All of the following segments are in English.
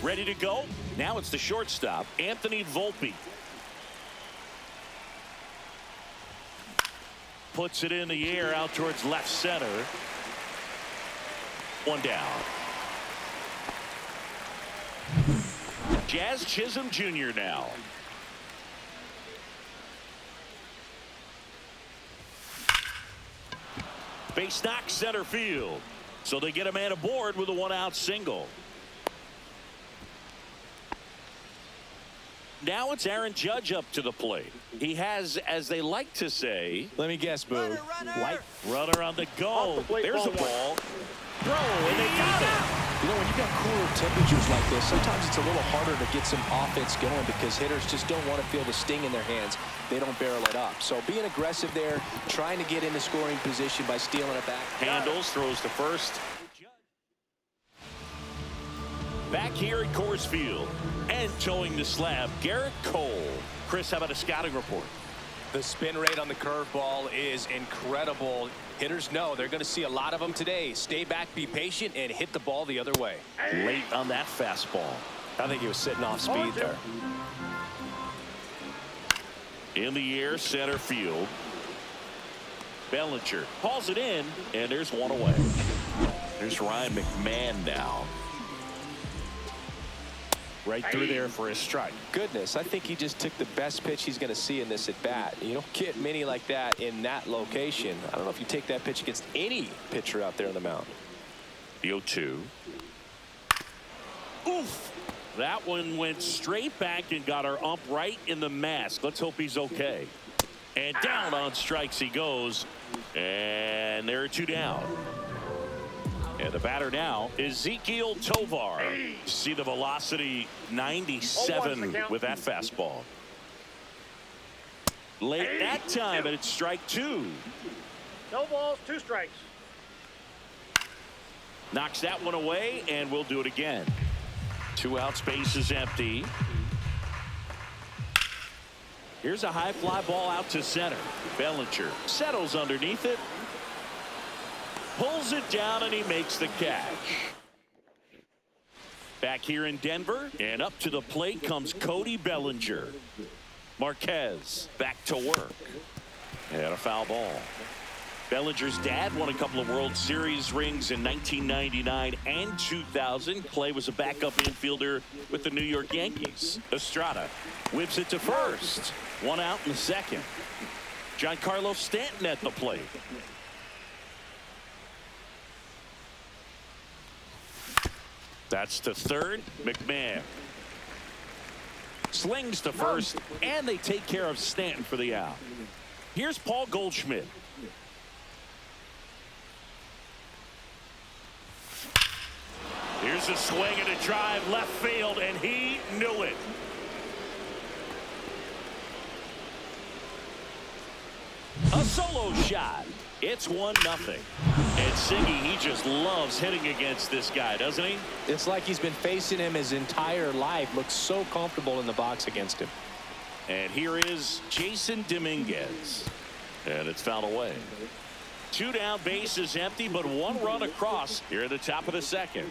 Ready to go. Now it's the shortstop, Anthony Volpe. Puts it in the air out towards left center. One down. Jazz Chisholm Jr. now. Base knock center field. So they get a man aboard with a one-out single. Now it's Aaron Judge up to the plate. He has, as they like to say, let me guess, Boo. Runner on the go. There's a ball. Throw, and they got it. You know, when you've got cooler temperatures like this, sometimes it's a little harder to get some offense going because hitters just don't want to feel the sting in their hands. They don't barrel it up. So being aggressive there, trying to get into scoring position by stealing it back. Handles, throws to first. Back here at Coors Field and towing the slab, Garrett Cole. Chris, how about a scouting report? The spin rate on the curveball is incredible. Hitters know they're going to see a lot of them today. Stay back, be patient, and hit the ball the other way. Late on that fastball. I think he was sitting off speed there. In the air, center field. Bellinger hauls it in, and there's one away. There's Ryan McMahon now. Right through there for a strike. Goodness, I think he just took the best pitch he's going to see in this at bat. You don't get many like that in that location. I don't know if you take that pitch against any pitcher out there on the mound. The 0-2. Oof. That one went straight back and got our ump right in the mask. Let's hope he's okay. And down on strikes he goes. And there are two down. And the batter now is Ezekiel Tovar. See the velocity, 97 with that fastball. Late that time, and it's strike two. No balls, 2 strikes. Knocks that one away, and we'll do it again. 2 outs, base is empty. Here's a high fly ball out to center. Bellinger settles underneath it. Pulls it down, and he makes the catch. Back here in Denver, and up to the plate comes Cody Bellinger. Marquez back to work. And a foul ball. Bellinger's dad won a couple of World Series rings in 1999 and 2000. Clay was a backup infielder with the New York Yankees. Estrada whips it to first. 1 out in the second. Giancarlo Stanton at the plate. That's to third. McMahon slings to first, and they take care of Stanton for the out. Here's Paul Goldschmidt. Here's a swing and a drive left field, and he knew it. A solo shot. It's 1-0. And Siggy, he just loves hitting against this guy, doesn't he? It's like he's been facing him his entire life. Looks so comfortable in the box against him. And here is Jason Dominguez. And it's fouled away. 2 down, base is empty, but 1 run across here at the top of the second.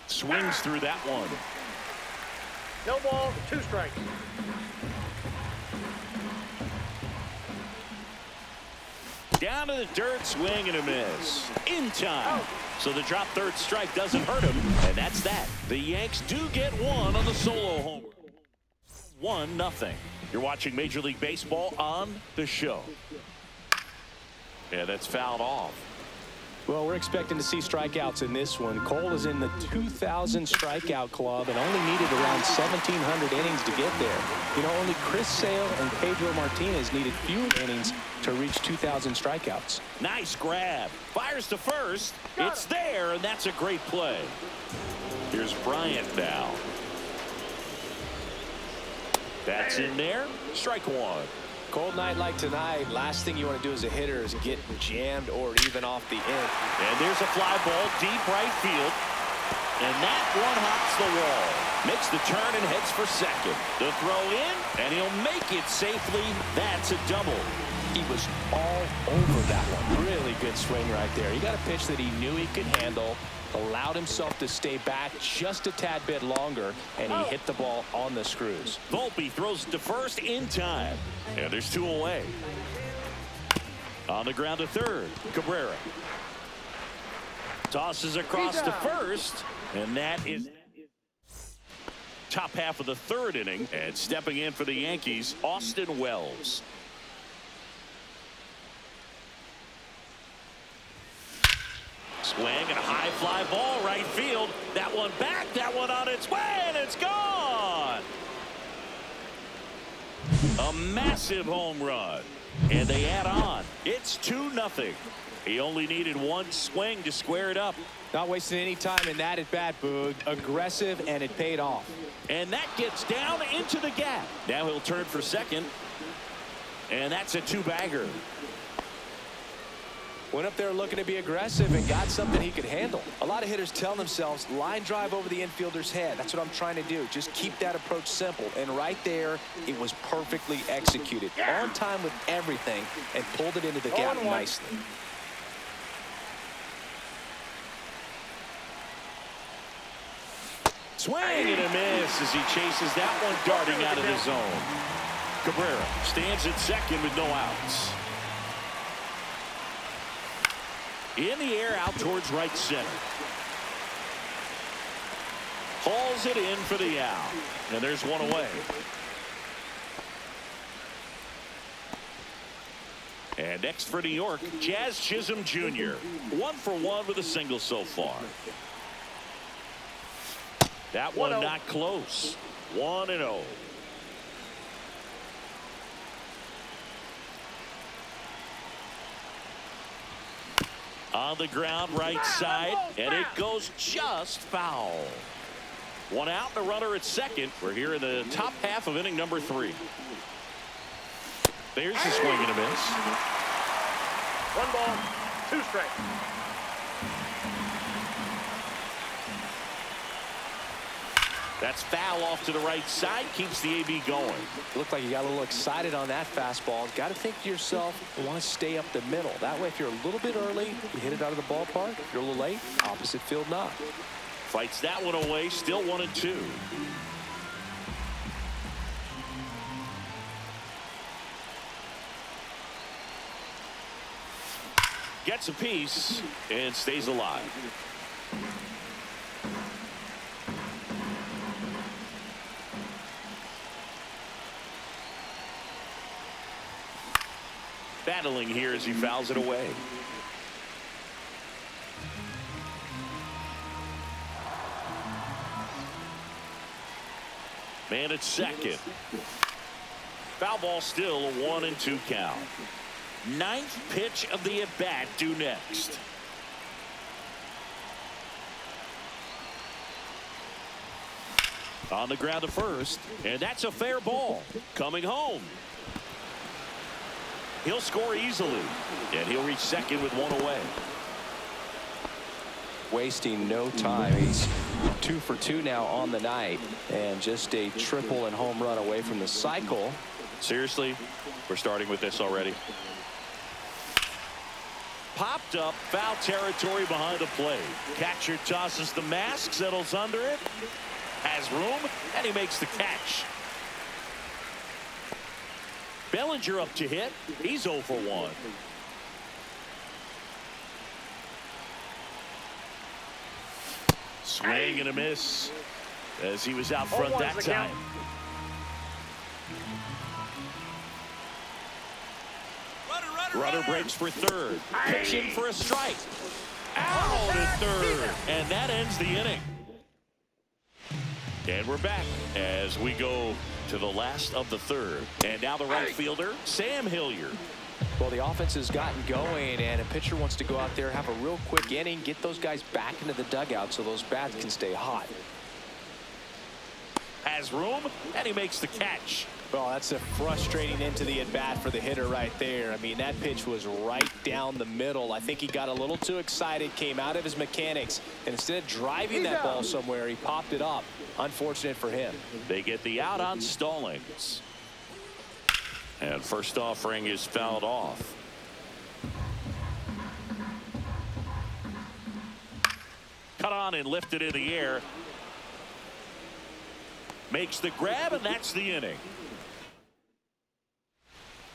Swings through that one. No balls, 2 strikes. Down to the dirt, swing and a miss. In time. So the drop third strike doesn't hurt him, and that's that. The Yanks do get 1 on the solo homer. 1-0. You're watching Major League Baseball on the show. Yeah, that's fouled off. Well, we're expecting to see strikeouts in this one. Cole is in the 2,000 strikeout club and only needed around 1,700 innings to get there. You know, only Chris Sale and Pedro Martinez needed fewer innings to reach 2,000 strikeouts. Nice grab. Fires to first. It's there, and that's a great play. Here's Bryant now. That's in there. Strike 1. Cold night like tonight, last thing you want to do as a hitter is get jammed or even off the end. And there's a fly ball deep right field. And that one hops the wall. Makes the turn and heads for second. The throw in, and he'll make it safely. That's a double. He was all over that one. Really good swing right there. He got a pitch that he knew he could handle, allowed himself to stay back just a tad bit longer, and he hit the ball on the screws. Volpe throws to first in time, and there's 2 away. On the ground to third, Cabrera tosses across to first, and that is top half of the 3rd inning. And stepping in for the Yankees, Austin Wells. Swing and a high fly ball right field. That one back, that one on its way, and it's gone. A massive home run, and they add on. It's 2-0. He only needed 1 swing to square it up. Not wasting any time in that at bat, Boog. Aggressive, and it paid off. And that gets down into the gap. Now he'll turn for second, and that's a 2-bagger. Went up there looking to be aggressive and got something he could handle. A lot of hitters tell themselves, line drive over the infielder's head. That's what I'm trying to do. Just keep that approach simple. And right there, it was perfectly executed. On time with everything, and pulled it into the gap nicely. Swing and a miss as he chases that one darting out of the zone. Cabrera stands at second with no outs. In the air out towards right center. Hauls it in for the out. And there's 1 away. And next for New York, Jazz Chisholm Jr. 1 for 1 with a single so far. That one not close. 1-0. On the ground right side, and it goes just foul. 1 out and a runner at second. We're here in the top half of inning number 3. There's a swing and a miss. 1 ball, 2 strikes. That's foul off to the right side, keeps the AB going. Looked like you got a little excited on that fastball. Got to think to yourself, you want to stay up the middle. That way, if you're a little bit early, you hit it out of the ballpark. If you're a little late, opposite field knock. Fights that one away, still 1-2. Gets a piece and stays alive. Battling here as he fouls it away. Man at second. Foul ball, still a 1-2 count. 9th pitch of the at-bat due next. On the ground to first, and that's a fair ball. Coming home. He'll score easily, and he'll reach second with 1 away. Wasting no time. He's 2 for 2 now on the night, and just a triple and home run away from the cycle. Seriously, we're starting with this already. Popped up, foul territory behind the plate. Catcher tosses the mask, settles under it, has room, and he makes the catch. Bellinger up to hit. He's 0 for 1. Swing and a miss as he was out front that time. Runner breaks for third. Pitching for a strike. Out at third. And that ends the inning. And we're back as we go to the last of the 3rd. And now the right fielder, Sam Hilliard. Well, the offense has gotten going, and a pitcher wants to go out there, have a real quick inning, get those guys back into the dugout so those bats can stay hot. Has room, and he makes the catch. Well, that's a frustrating end to the at-bat for the hitter right there. I mean, that pitch was right down the middle. I think he got a little too excited, came out of his mechanics, and instead of driving that ball somewhere, he popped it up. Unfortunate for him. They get the out on Stallings. And first offering is fouled off. Cut on and lifted in the air. Makes the grab, and that's the inning.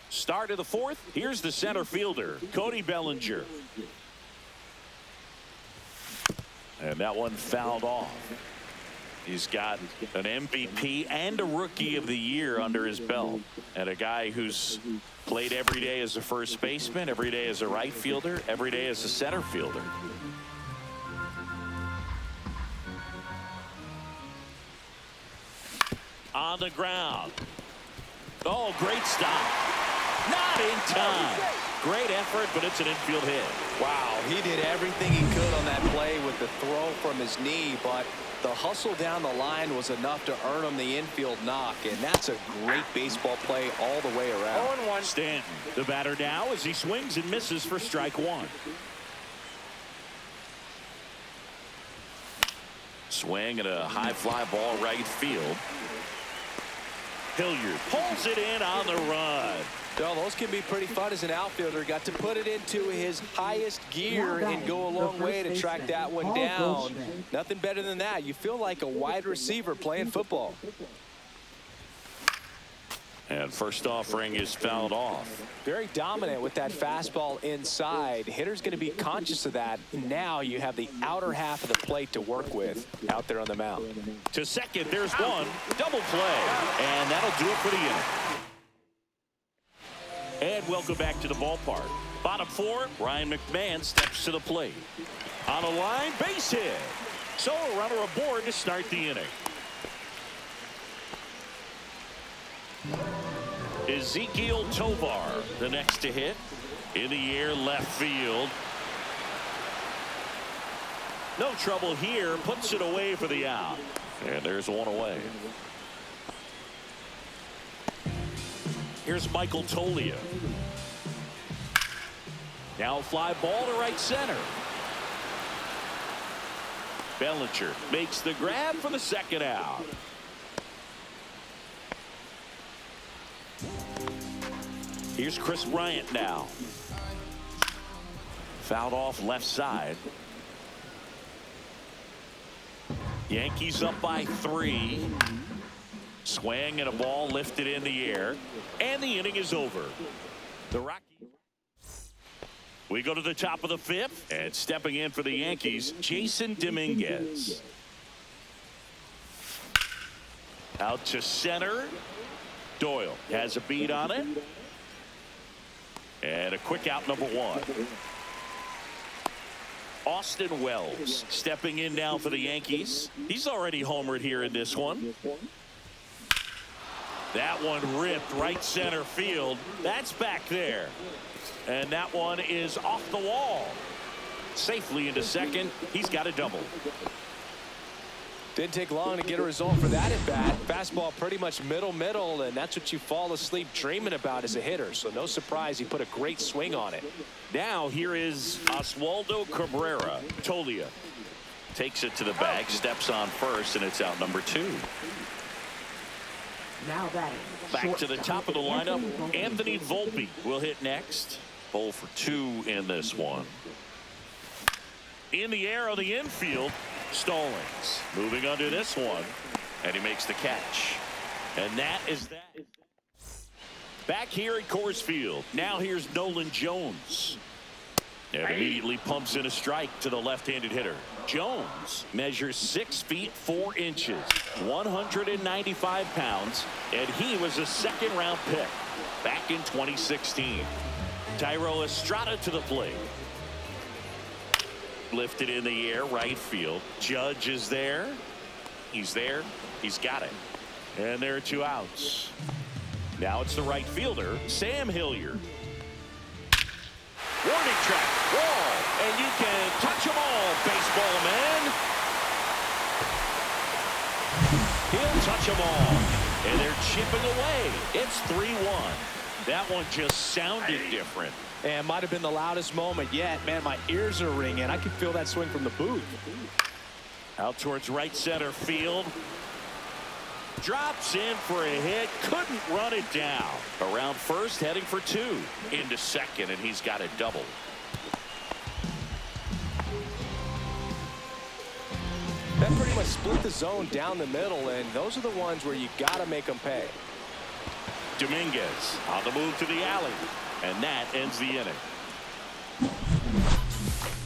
Start of the fourth. Here's the center fielder, Cody Bellinger. And that one fouled off. He's got an MVP and a Rookie of the Year under his belt. And a guy who's played every day as a first baseman, every day as a right fielder, every day as a center fielder. On the ground. Oh, great stop. Not in time. Great effort, but it's an infield hit. Wow, he did everything he could on that play with the throw from his knee, but the hustle down the line was enough to earn him the infield knock, and that's a great baseball play all the way around. 0-1. Stanton, the batter now, as he swings and misses for strike one. Swing and a high fly ball right field. Hilliard pulls it in on the run. Well, those can be pretty fun as an outfielder. Got to put it into his highest gear and go a long way to track that one down. Nothing better than that. You feel like a wide receiver playing football. And first offering is fouled off. Very dominant with that fastball inside. Hitter's going to be conscious of that. Now you have the outer half of the plate to work with out there on the mound. To second, there's one. Double play. And that'll do it for the inning. And welcome back to the ballpark. Bottom four, Ryan McMahon steps to the plate. On a line, base hit. So a runner aboard to start the inning. Ezekiel Tovar, the next to hit. In the air, left field. No trouble here. Puts it away for the out. And there's one away. Here's Michael Toglia. Now fly ball to right center. Bellinger makes the grab for the second out. Here's Chris Bryant now. Fouled off left side. Yankees up by 3. Swing and a ball lifted in the air. And the inning is over. The Rockies. We go to the top of the 5th. And stepping in for the Yankees, Jason Dominguez. Out to center. Doyle has a beat on it. And a quick out, number 1. Austin Wells stepping in now for the Yankees. He's already homered here in this one. That one ripped right center field. That's back there. And that one is off the wall. Safely into second. He's got a double. Didn't take long to get a result for that at bat. Fastball pretty much middle, and that's what you fall asleep dreaming about as a hitter. So no surprise he put a great swing on it. Now here is Oswaldo Cabrera. Toglia takes it to the bag, steps on first, and it's out number 2. Now batting. Back to the top of the lineup. Anthony Volpe will hit next. 0 for 2 in this one. In the air on the infield. Stallings moving under this one, and he makes the catch. And that is that. Back here at Coors Field. Now here's Nolan Jones. And immediately pumps in a strike to the left-handed hitter. Jones measures 6 feet 4 inches, 195 pounds, and he was a second-round pick back in 2016. Tyro Estrada to the plate. Lifted in the air, right field. Judge is there. He's there. He's got it. And there are 2 outs. Now it's the right fielder, Sam Hilliard. Warning track, wall, and you can touch them all, baseball man. He'll touch them all, and they're chipping away. It's 3-1. That one just sounded different. And might have been the loudest moment yet. Man, my ears are ringing. I could feel that swing from the booth. Out towards right center field. Drops in for a hit. Couldn't run it down. Around first, heading for two. Into second, and he's got a double. That pretty much split the zone down the middle, and those are the ones where you got to make them pay. Dominguez on the move to the alley, and that ends the inning.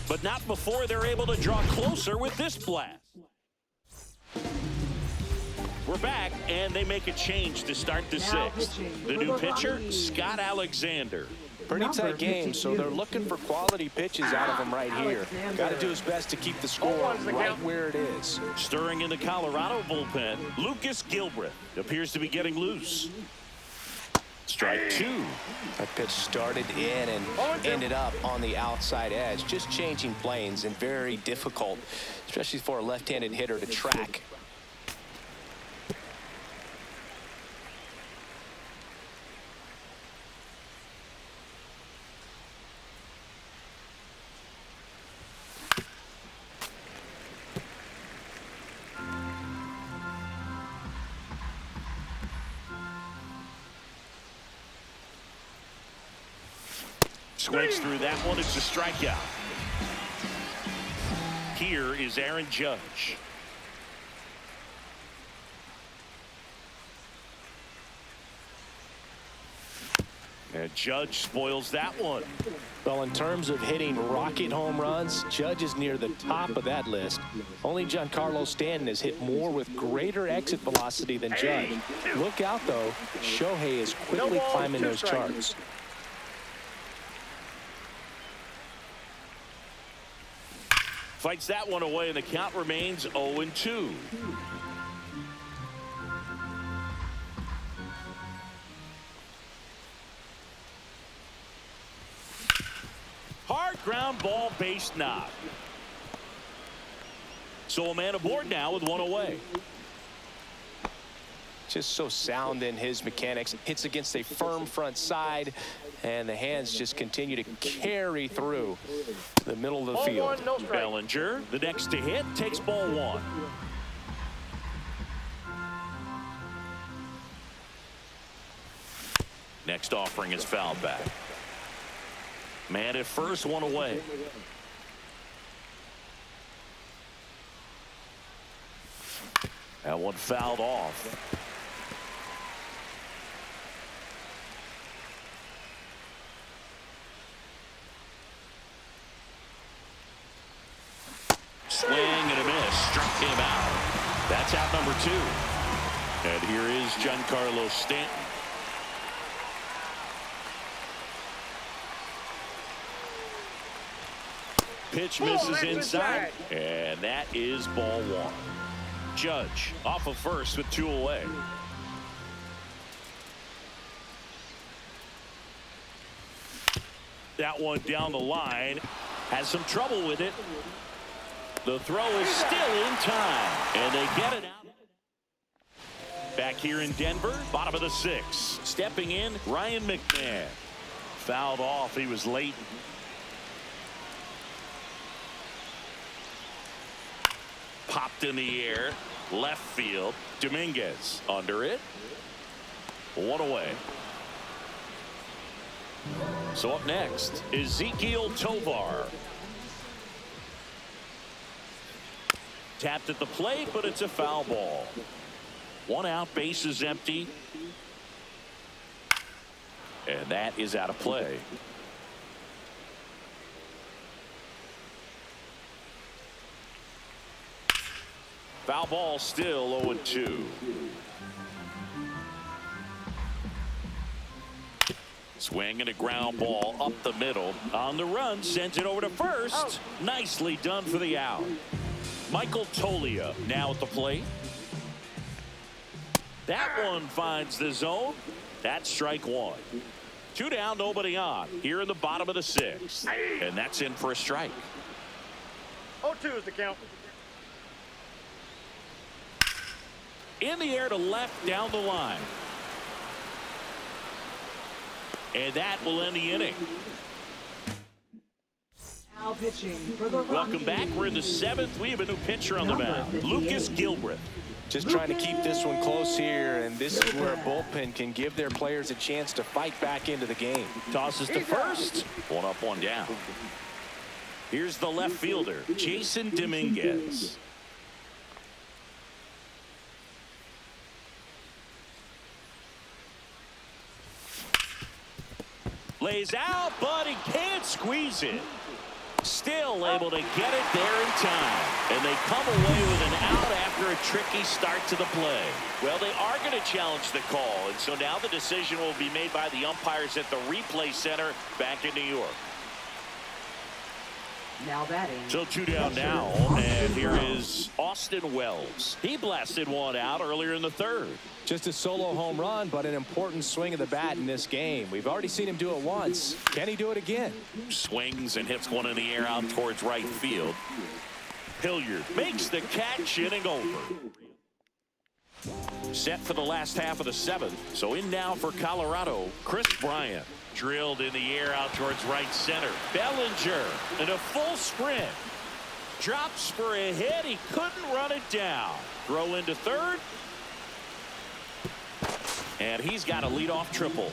But not before they're able to draw closer with this blast. We're back, and they make a change to start the sixth. The new pitcher, Scott Alexander. Pretty tight game, so they're looking for quality pitches out of him right here. Got to do his best to keep the score right where it is. Stirring in the Colorado bullpen, Lucas Gilbreth appears to be getting loose. Strike two. That pitch started in and ended up on the outside edge. Just changing planes and very difficult, especially for a left-handed hitter to track. Swings through that one. It's a strikeout. Here is Aaron Judge. And Judge spoils that one. Well, in terms of hitting rocket home runs, Judge is near the top of that list. Only Giancarlo Stanton has hit more with greater exit velocity than Judge. Look out, though. Shohei is quickly climbing those charts. Fights that one away, and the count remains 0-2. Hard ground ball, base knock. So a man aboard now with one away. Just so sound in his mechanics. Hits against a firm front side, and the hands just continue to carry through the middle of the field. Bellinger, the next to hit, takes ball one. Next offering is fouled back. Man at first, one away. That one fouled off. Swing and a miss. Struck him out. That's out number two. And here is Giancarlo Stanton. Pitch misses inside. And that is ball one. Judge off of first with two away. That one down the line. Has some trouble with it. The throw is still in time, and they get it out. Back here in Denver, bottom of the sixth. Stepping in, Ryan McMahon. Fouled off. He was late. Popped in the air. Left field. Dominguez under it. One away. So up next, Ezequiel Tovar. Tapped at the plate, but it's a foul ball. One out, base is empty. And that is out of play. Foul ball, still 0-2. Swing and a ground ball up the middle. On the run, sends it over to first. Nicely done for the out. Michael Toglia now at the plate. That one finds the zone. That's strike one. Two down, nobody on. Here in the bottom of the sixth. And that's in for a strike. 0-2 is the count. In the air to left down the line. And that will end the inning. Now pitching for the Welcome back. We're in the 7th. We have a new pitcher on the mound, Lucas Gilbreth. Just trying to keep this one close here, and this is where a bullpen can give their players a chance to fight back into the game. Tosses to first. One up, one down. Here's the left fielder, Jason Dominguez. Lays out, but he can't squeeze it. Still able to get it there in time. And they come away with an out after a tricky start to the play. Well, they are going to challenge the call. And so now the decision will be made by the umpires at the replay center back in New York. Now batting. So 2 down now. And here is Austin Wells. He blasted one out earlier in the 3rd. Just a solo home run, but an important swing of the bat in this game. We've already seen him do it once. Can he do it again? Swings and hits one in the air out towards right field. Hilliard makes the catch, inning over. Set for the last half of the 7th. So in now for Colorado, Chris Bryant. Drilled in the air out towards right center. Bellinger in a full sprint. Drops for a hit. He couldn't run it down. Throw into 3rd. And he's got a leadoff triple.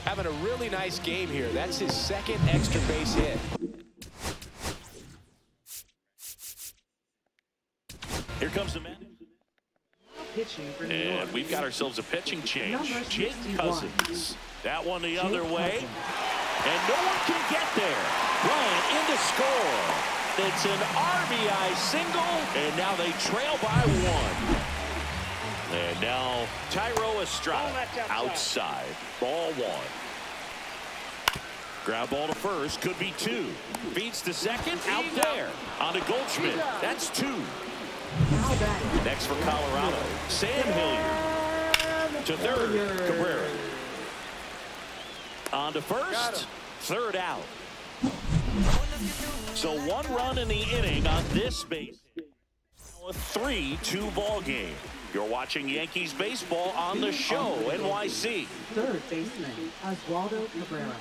Having a really nice game here. That's his 2nd extra base hit. Here comes the man. Pitching for New York. And we've got ourselves a pitching change. Number Jake 61. Cousins. That one the other way. Cousins. And no one can get there. Bryant in to score. It's an RBI single. And now they trail by 1. And now Tyro Estrada outside. Ball 1. Ground ball to first. Could be 2. Beats to second. Out there. On to Goldschmidt. That's 2. Now batting. Next for Colorado, Sam Hilliard. To 3rd, Cabrera. On to first, 3rd out. So 1 run in the inning on this base. A 3-2 ball game. You're watching Yankees baseball on the show, NYC. 3rd baseman, Oswaldo Cabrera.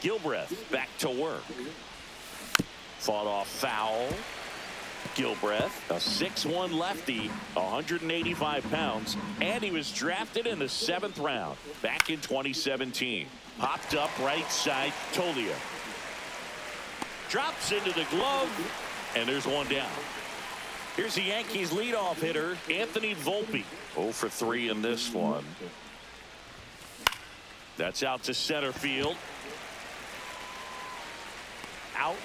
Gilbreth back to work. Fought off foul. Gilbreth, a 6'1 lefty, 185 pounds, and he was drafted in the 7th round back in 2017. Popped up right side, Tolia. Drops into the glove, and there's 1 down. Here's the Yankees leadoff hitter, Anthony Volpe. 0 for 3 in this one. That's out to center field. Out,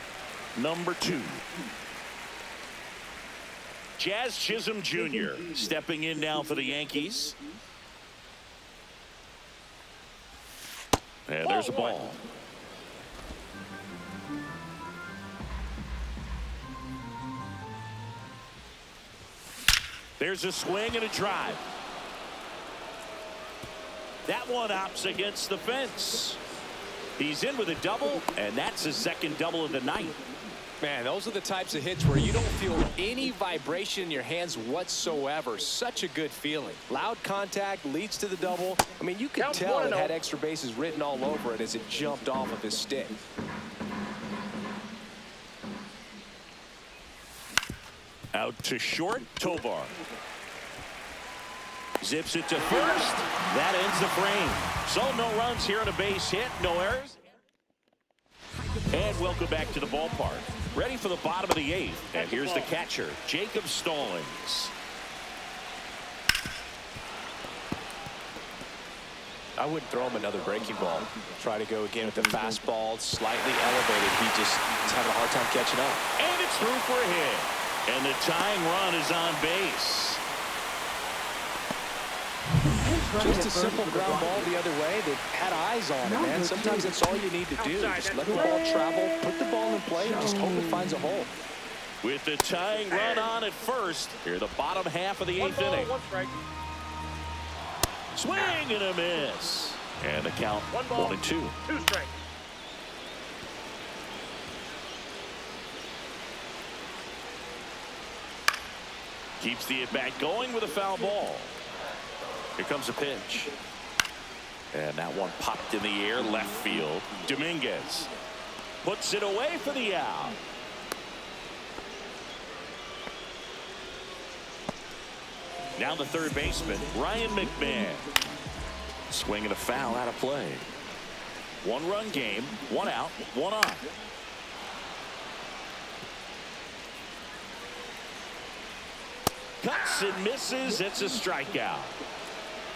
number 2. Jazz Chisholm Jr. stepping in now for the Yankees. And there's a ball. There's a swing and a drive. That one opts against the fence. He's in with a double, and that's his 2nd double of the night. Man, those are the types of hits where you don't feel any vibration in your hands whatsoever. Such a good feeling. Loud contact leads to the double. I mean, you could tell it had extra bases written all over it as it jumped off of his stick. Out to short, Tovar. Zips it to first. That ends the frame. So no runs here on a base hit, no errors. And welcome back to the ballpark. Ready for the bottom of the 8th. And here's the catcher, Jacob Stallings. I wouldn't throw him another breaking ball. Try to go again with the fastball, slightly elevated. He's having a hard time catching up. And it's through for a hit. And the tying run is on base. Just a simple ground ball the other way. They had eyes on it, man. Sometimes that's all you need to do. Just let the ball travel, put the ball in play, and just hope it finds a hole. With the tying run on at first, here the bottom half of the 8th inning. Swing and a miss. And the count 1-2. 2 strikes. Keeps the at-bat going with a foul ball. Here comes a pitch. And that one popped in the air, left field. Dominguez. puts it away for the out. Now the third baseman, Ryan McMahon. Swing and a foul out of play. One-run game, one out, one on. Cuts and misses. It's a strikeout.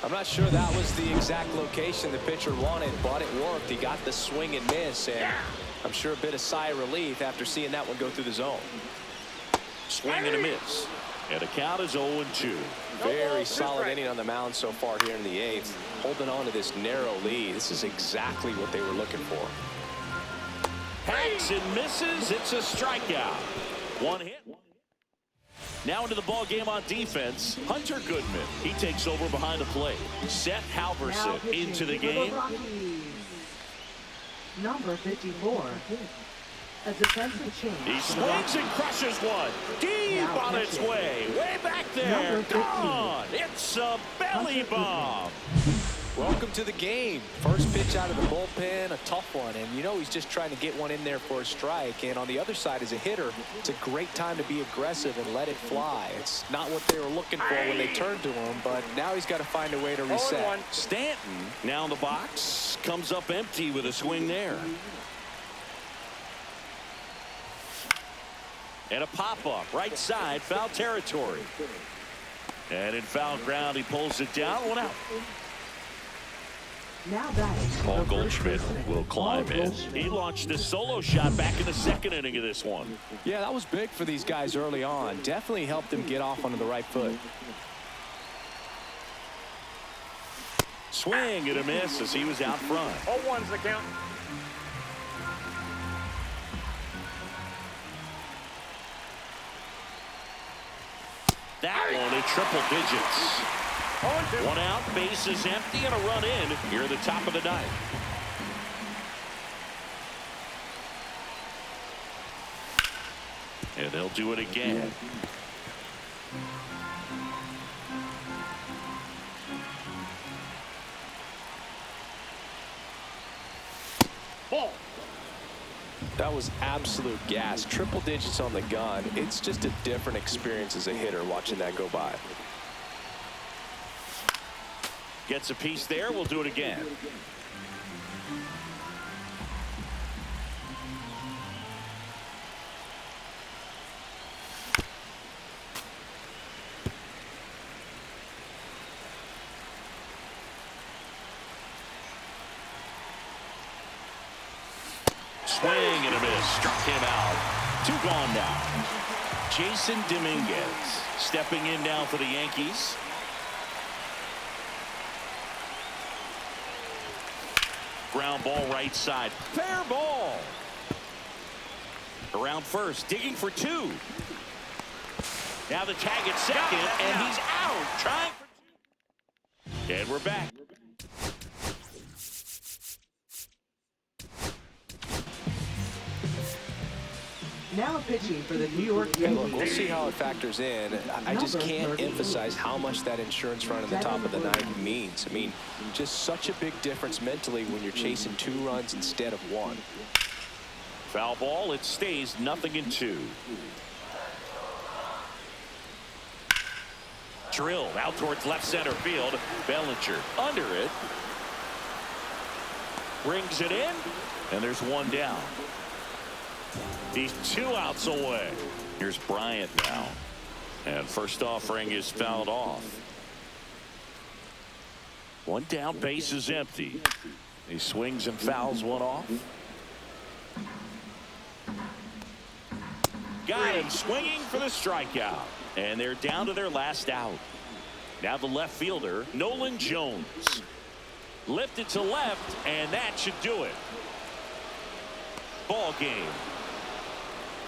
I'm not sure that was the exact location the pitcher wanted, but it worked. He got the swing and miss, and I'm sure a bit of sigh of relief after seeing that one go through the zone. Swing and a miss. And the count is 0-2. Very solid inning on the mound so far here in the 8th. Holding on to this narrow lead. This is exactly what they were looking for. Hacks and misses. It's a strikeout. One hit. Now into the ball game on defense, Hunter Goodman. He takes over behind the plate. Seth Halverson into the game. Rockies. Number 54. A defensive change. He swings and crushes one. Deep on its way. Way back there. Gone. It's a belly bomb. Welcome to the game. First pitch out of the bullpen, a tough one, and you know he's just trying to get one in there for a strike. And on the other side, as a hitter, it's a great time to be aggressive and let it fly. It's not what they were looking for when they turned to him, but now he's got to find a way to reset. Stanton now in the box, comes up empty with a swing there. And a pop-up, right side, foul territory. And in foul ground, he pulls it down, one out. Now batting. Paul Goldschmidt will climb in. He launched a solo shot back in the second inning of this one. Yeah, that was big for these guys early on. Definitely helped them get off onto the right foot. Swing and a miss as he was out front. 0-1's the count. That one in triple digits. 0-2. One out, base is empty, and a run in here at the top of the ninth. And they'll do it again. Ball. That was absolute gas. Triple digits on the gun. It's just a different experience as a hitter watching that go by. Gets a piece there. We'll do it again. Swing and a miss. Struck him out. Two gone now. Jason Dominguez stepping in now for the Yankees. Ground ball right side. Fair ball. Around first. Digging for two. Now the tag at second. And he's out. Trying for two. And we're back. Now pitching for the New York Hey, Yankees. look, we'll see how it factors in. I just can't emphasize how much that insurance run in the top of the ninth means. I mean, just such a big difference mentally when you're chasing 2 runs instead of 1. Foul ball. It stays 0-2. Drilled out towards left center field. Bellinger under it. Brings it in. And there's one down. He's 2 outs away. Here's Bryant now. And first offering is fouled off. One down, base is empty. He swings and fouls one off. Got him swinging for the strikeout. And they're down to their last out. Now the left fielder, Nolan Jones. Lifted to left, and that should do it. Ball game.